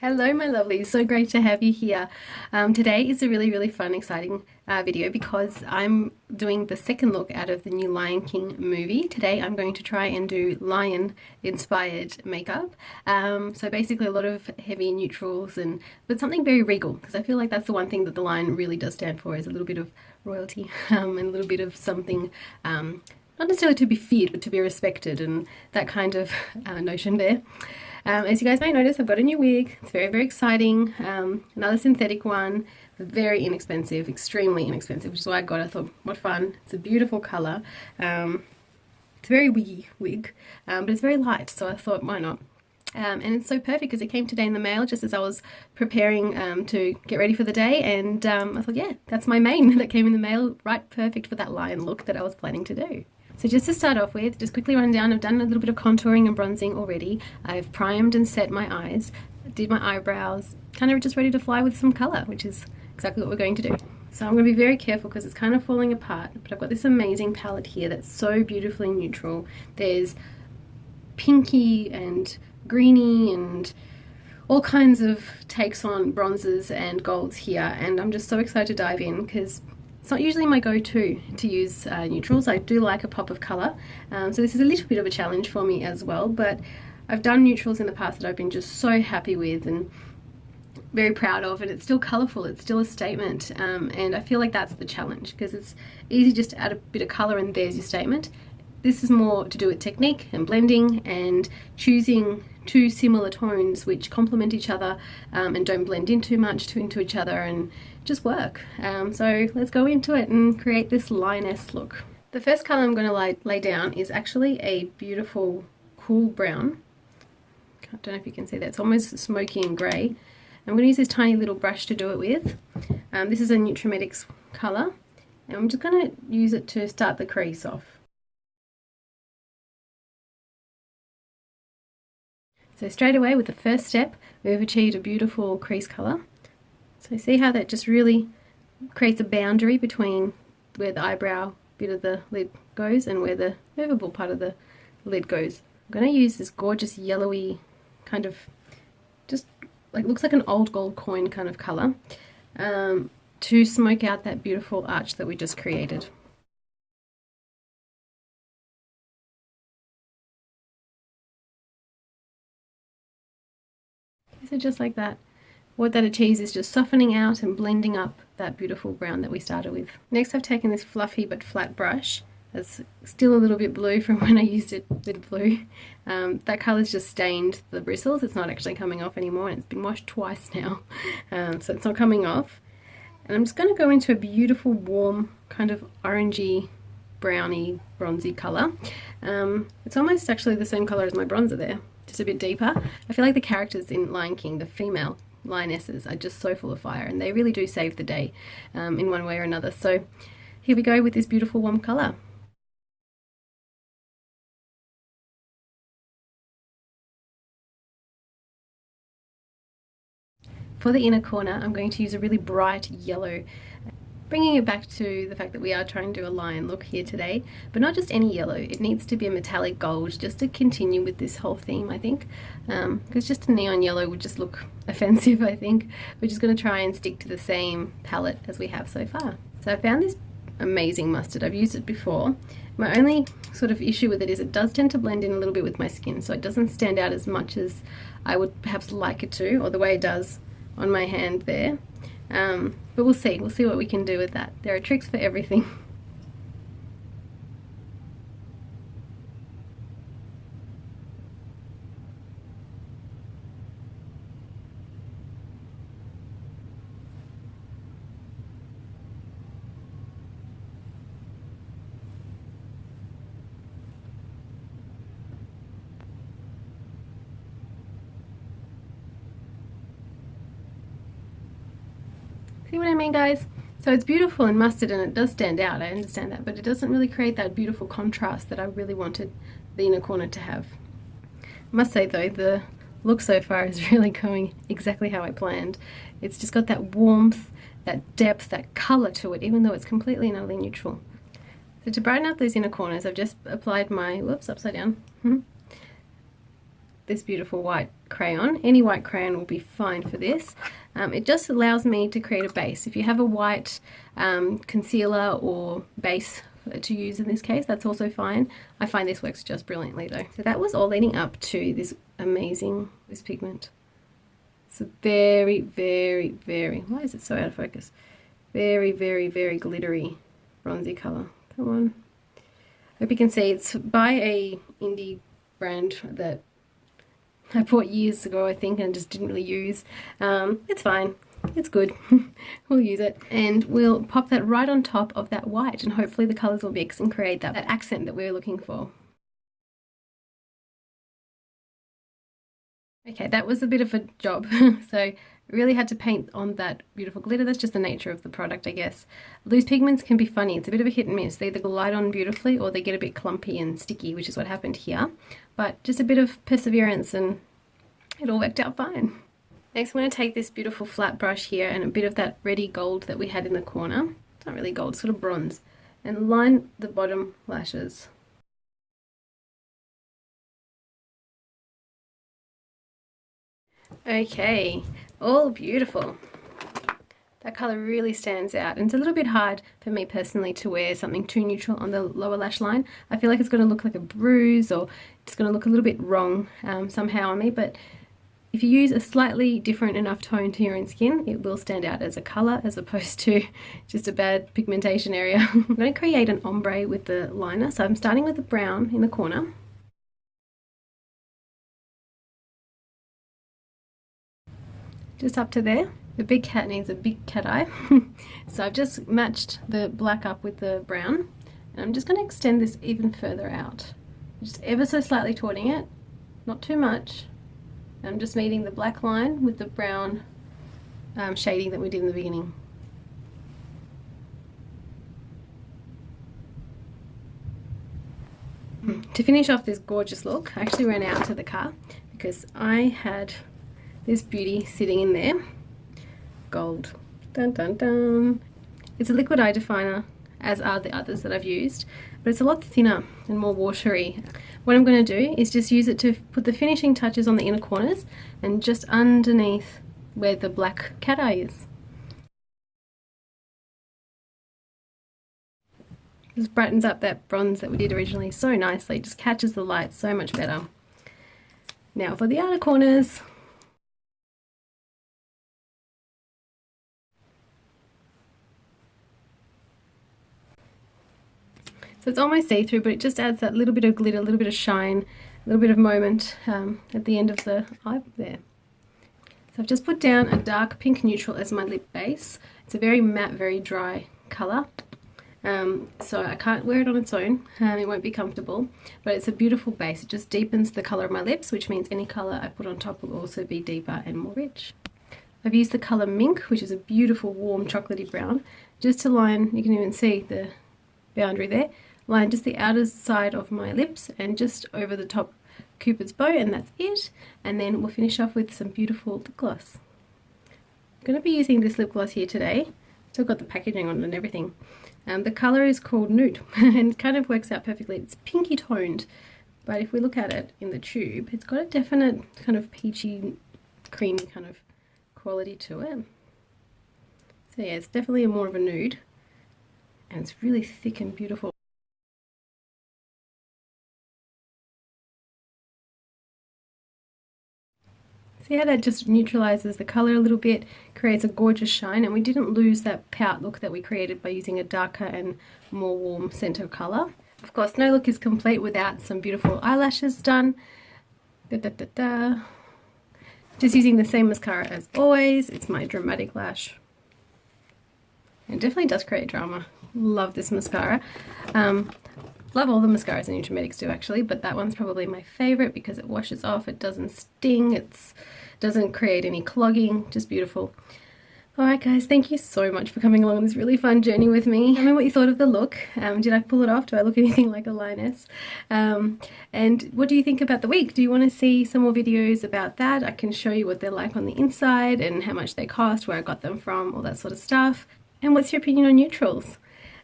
Hello my lovelies, so great to have you here. Today is a really fun, exciting video because I'm doing the second look out of the new Lion King movie. Today I'm going to try and do lion inspired makeup. So basically a lot of heavy neutrals but something very regal, because I feel like that's the one thing that the lion really does stand for, is a little bit of royalty and a little bit of something not necessarily to be feared but to be respected, and that kind of notion there. As you guys may notice, I've got a new wig. It's very exciting. Another synthetic one, very inexpensive, extremely inexpensive, which is why I got it. I thought, what fun. It's a beautiful colour. It's a very wiggy wig, but it's very light, so I thought, why not? And it's so perfect because it came today in the mail just as I was preparing to get ready for the day, and I thought, yeah, that's my mane that came in the mail, right, perfect for that lion look that I was planning to do. So just to start off with, just quickly run down, I've done a little bit of contouring and bronzing already. I've primed and set my eyes, did my eyebrows, kind of just ready to fly with some colour, which is exactly what we're going to do. So I'm going to be very careful because it's kind of falling apart, but I've got this amazing palette here that's so beautifully neutral. There's pinky and greeny and all kinds of takes on bronzes and golds here, and I'm just so excited to dive in because it's not usually my go-to to use neutrals. I do like a pop of colour, so this is a little bit of a challenge for me as well, but I've done neutrals in the past that I've been just so happy with and very proud of, and it's still colourful, it's still a statement, and I feel like that's the challenge, because it's easy just to add a bit of colour and there's your statement. This is more to do with technique and blending and choosing two similar tones which complement each other and don't blend in too much into each other and just work. So let's go into it and create this lioness look. The first colour I'm going to lay down is actually a beautiful cool brown. I don't know if you can see that, it's almost smoky and grey. I'm going to use this tiny little brush to do it with. This is a Nutrimetics colour, and I'm just going to use it to start the crease off. So straight away with the first step, we've achieved a beautiful crease colour. So see how that just really creates a boundary between where the eyebrow bit of the lid goes and where the movable part of the lid goes. I'm going to use this gorgeous yellowy kind of, just like, looks like an old gold coin kind of colour, to smoke out that beautiful arch that we just created. So just like that, what that achieves is just softening out and blending up that beautiful brown that we started with. Next I've taken this fluffy but flat brush that's still a little bit blue from when I used it with blue. That colour's just stained the bristles, it's not actually coming off anymore, and it's been washed twice now, so it's not coming off. And I'm just going to go into a beautiful warm kind of orangey, browny, bronzy colour. It's almost actually the same colour as my bronzer there, just a bit deeper. I feel like the characters in Lion King, the female lionesses, are just so full of fire, and they really do save the day in one way or another. So here we go with this beautiful warm colour. For the inner corner, I'm going to use a really bright yellow, bringing it back to the fact that we are trying to do a lion look here today, but not just any yellow. It needs to be a metallic gold just to continue with this whole theme, I think, because just a neon yellow would just look offensive, I think. We're just going to try and stick to the same palette as we have so far. So I found this amazing mustard. I've used it before. My only sort of issue with it is it does tend to blend in a little bit with my skin, so it doesn't stand out as much as I would perhaps like it to, or the way it does on my hand there. But we'll see what we can do with that. There are tricks for everything. See what I mean, guys? So it's beautiful in mustard and it does stand out, I understand that, but it doesn't really create that beautiful contrast that I really wanted the inner corner to have. I must say though, the look so far is really going exactly how I planned. It's just got that warmth, that depth, that colour to it, even though it's completely and utterly neutral. So to brighten up those inner corners, I've just applied my, whoops, upside down, this beautiful white crayon. Any white crayon will be fine for this. It just allows me to create a base. If you have a white concealer or base to use in this case, that's also fine. I find this works just brilliantly though. So that was all leading up to this amazing, this pigment. It's a very, very, very, why is it so out of focus? Very, very, very glittery bronzy colour. Come on. Hope you can see. It's by a indie brand that I bought years ago, I think, and just didn't really use. It's fine. It's good. We'll use it. And we'll pop that right on top of that white, and hopefully the colours will mix and create that accent that we're looking for. Okay, that was a bit of a job. So really had to paint on that beautiful glitter. That's just the nature of the product, I guess. Loose pigments can be funny. It's a bit of a hit and miss. They either glide on beautifully or they get a bit clumpy and sticky, which is what happened here. But just a bit of perseverance and it all worked out fine. Next, I'm going to take this beautiful flat brush here and a bit of that reddy gold that we had in the corner. It's not really gold, it's sort of bronze. And line the bottom lashes. Okay, all beautiful. That colour really stands out, and it's a little bit hard for me personally to wear something too neutral on the lower lash line. I feel like it's going to look like a bruise, or it's going to look a little bit wrong somehow on me, but if you use a slightly different enough tone to your own skin, it will stand out as a colour as opposed to just a bad pigmentation area. I'm going to create an ombre with the liner, so I'm starting with the brown in the corner. Just up to there. The big cat needs a big cat eye. So I've just matched the black up with the brown, and I'm just going to extend this even further out. Just ever so slightly taunting it, not too much. I'm just meeting the black line with the brown shading that we did in the beginning. To finish off this gorgeous look, I actually ran out to the car because I had this beauty sitting in there. Gold. Dun dun dun. It's a liquid eye definer, as are the others that I've used, but it's a lot thinner and more watery. What I'm going to do is just use it to put the finishing touches on the inner corners and just underneath where the black cat eye is. This brightens up that bronze that we did originally so nicely. It just catches the light so much better. Now for the outer corners. So it's almost see-through, but it just adds that little bit of glitter, a little bit of shine, a little bit of moment at the end of the eye there. So I've just put down a dark pink neutral as my lip base. It's a very matte, very dry colour. So I can't wear it on its own, it won't be comfortable, but it's a beautiful base. It just deepens the colour of my lips, which means any colour I put on top will also be deeper and more rich. I've used the colour Mink, which is a beautiful warm chocolatey brown, just to line, you can even see the boundary there, line just the outer side of my lips and just over the top Cupid's bow, and that's it. And then we'll finish off with some beautiful lip gloss. I'm going to be using this lip gloss here today. Still got the packaging on it and everything. The colour is called Nude and it kind of works out perfectly. It's pinky toned, but if we look at it in the tube, it's got a definite kind of peachy, creamy kind of quality to it. So yeah, it's definitely more of a nude, and it's really thick and beautiful. See how that just neutralizes the color a little bit, creates a gorgeous shine, and we didn't lose that pout look that we created by using a darker and more warm center color. Of course, no look is complete without some beautiful eyelashes done. Just using the same mascara as always. It's my Dramatic Lash. It definitely does create drama. Love this mascara. Love all the mascaras and Nutremetics do actually, but that one's probably my favorite because it washes off, it doesn't sting, it doesn't create any clogging, just beautiful. Alright guys, thank you so much for coming along on this really fun journey with me. Tell me what you thought of the look. Did I pull it off? Do I look anything like a lioness? And what do you think about the wig? Do you want to see some more videos about that? I can show you what they're like on the inside and how much they cost, where I got them from, all that sort of stuff. And what's your opinion on neutrals?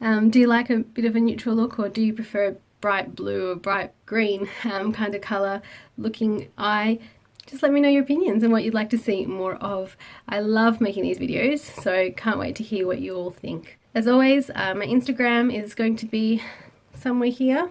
Do you like a bit of a neutral look, or do you prefer bright blue or bright green kind of color looking eye, just let me know your opinions and what you'd like to see more of. I love making these videos, so can't wait to hear what you all think. As always, my Instagram is going to be somewhere here.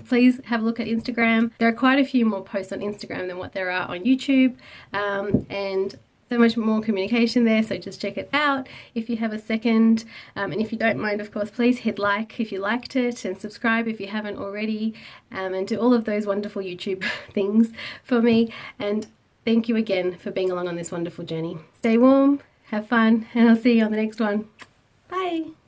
Please have a look at Instagram. There are quite a few more posts on Instagram than what there are on YouTube, and so much more communication there, so just check it out if you have a second. And if you don't mind, of course, please hit like if you liked it, and subscribe if you haven't already, and do all of those wonderful YouTube things for me. And thank you again for being along on this wonderful journey. Stay warm, have fun, and I'll see you on the next one. Bye!